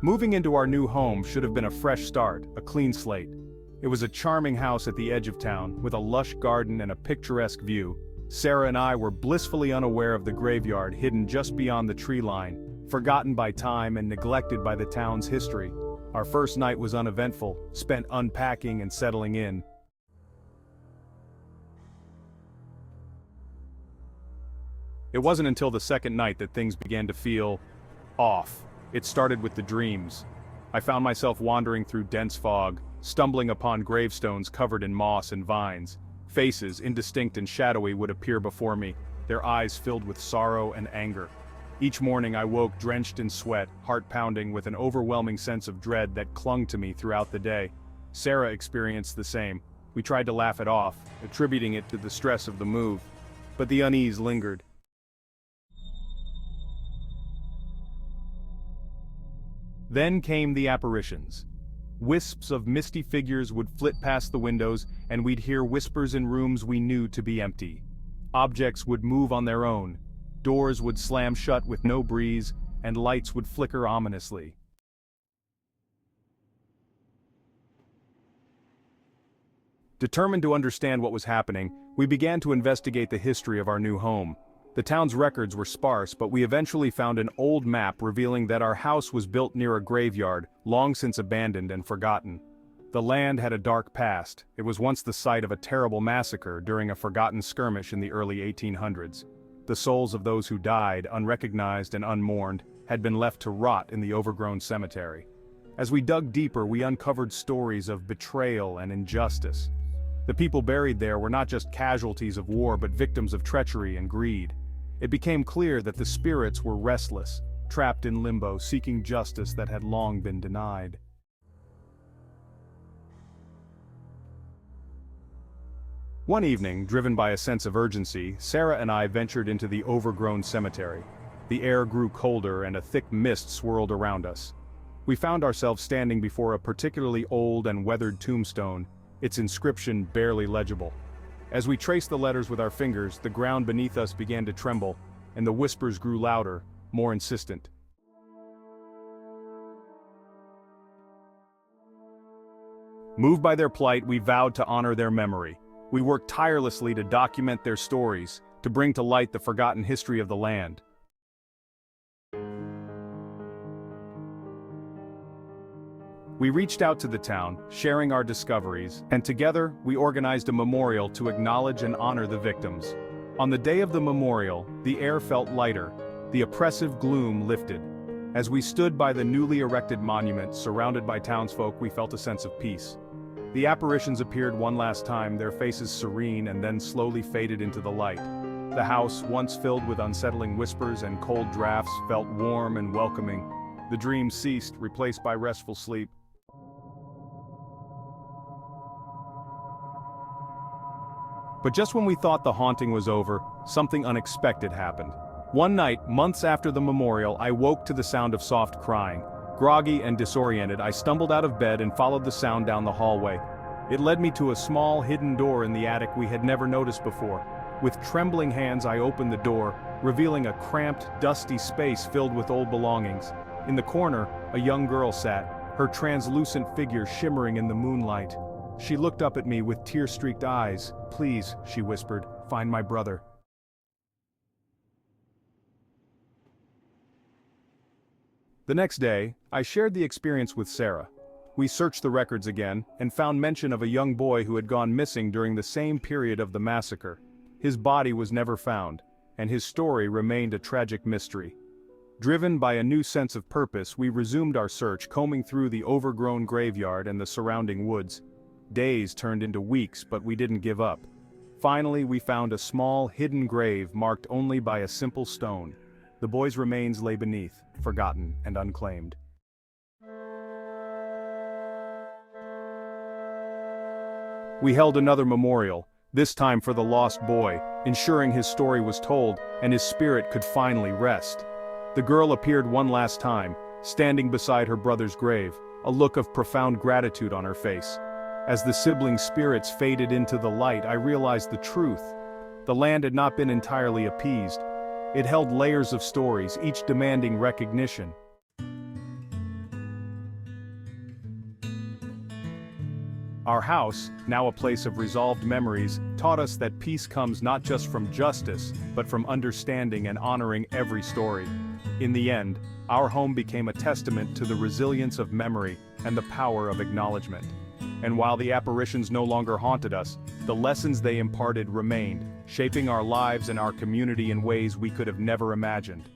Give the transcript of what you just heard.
Moving into our new home should have been a fresh start, a clean slate. It was a charming house at the edge of town, with a lush garden and a picturesque view. Sarah and I were blissfully unaware of the graveyard hidden just beyond the tree line, forgotten by time and neglected by the town's history. Our first night was uneventful, spent unpacking and settling in. It wasn't until the second night that things began to feel off. It started with the dreams. I found myself wandering through dense fog, stumbling upon gravestones covered in moss and vines. Faces, indistinct and shadowy, would appear before me, their eyes filled with sorrow and anger. Each morning I woke drenched in sweat, heart pounding with an overwhelming sense of dread that clung to me throughout the day. Sarah experienced the same. We tried to laugh it off, attributing it to the stress of the move. But the unease lingered. Then came the apparitions. Wisps of misty figures would flit past the windows, and we'd hear whispers in rooms we knew to be empty. Objects would move on their own. Doors would slam shut with no breeze, and lights would flicker ominously. Determined to understand what was happening, we began to investigate the history of our new home. The town's records were sparse, but we eventually found an old map revealing that our house was built near a graveyard, long since abandoned and forgotten. The land had a dark past. It was once the site of a terrible massacre during a forgotten skirmish in the early 1800s. The souls of those who died, unrecognized and unmourned, had been left to rot in the overgrown cemetery. As we dug deeper, we uncovered stories of betrayal and injustice. The people buried there were not just casualties of war but victims of treachery and greed. It became clear that the spirits were restless, trapped in limbo, seeking justice that had long been denied. One evening, driven by a sense of urgency, Sarah and I ventured into the overgrown cemetery. The air grew colder and a thick mist swirled around us. We found ourselves standing before a particularly old and weathered tombstone, its inscription barely legible. As we traced the letters with our fingers, the ground beneath us began to tremble, and the whispers grew louder, more insistent. Moved by their plight, we vowed to honor their memory. We worked tirelessly to document their stories, to bring to light the forgotten history of the land. We reached out to the town, sharing our discoveries, and together we organized a memorial to acknowledge and honor the victims. On the day of the memorial, the air felt lighter, the oppressive gloom lifted. As we stood by the newly erected monument, surrounded by townsfolk, we felt a sense of peace. The apparitions appeared one last time, their faces serene, and then slowly faded into the light. The house, once filled with unsettling whispers and cold drafts, felt warm and welcoming. The dreams ceased, replaced by restful sleep. But just when we thought the haunting was over, something unexpected happened. One night, months after the memorial, I woke to the sound of soft crying. Groggy and disoriented, I stumbled out of bed and followed the sound down the hallway. It led me to a small, hidden door in the attic we had never noticed before. With trembling hands, I opened the door, revealing a cramped, dusty space filled with old belongings. In the corner, a young girl sat, her translucent figure shimmering in the moonlight. She looked up at me with tear-streaked eyes. "Please," she whispered, "find my brother." The next day, I shared the experience with Sarah. We searched the records again, and found mention of a young boy who had gone missing during the same period of the massacre. His body was never found, and his story remained a tragic mystery. Driven by a new sense of purpose, we resumed our search, combing through the overgrown graveyard and the surrounding woods. Days turned into weeks, but we didn't give up. Finally, we found a small, hidden grave marked only by a simple stone. The boy's remains lay beneath, forgotten and unclaimed. We held another memorial, this time for the lost boy, ensuring his story was told and his spirit could finally rest. The girl appeared one last time, standing beside her brother's grave, a look of profound gratitude on her face. As the sibling spirits faded into the light, I realized the truth. The land had not been entirely appeased. It held layers of stories, each demanding recognition. Our house, now a place of resolved memories, taught us that peace comes not just from justice, but from understanding and honoring every story. In the end, our home became a testament to the resilience of memory and the power of acknowledgement. And while the apparitions no longer haunted us, the lessons they imparted remained, shaping our lives and our community in ways we could have never imagined.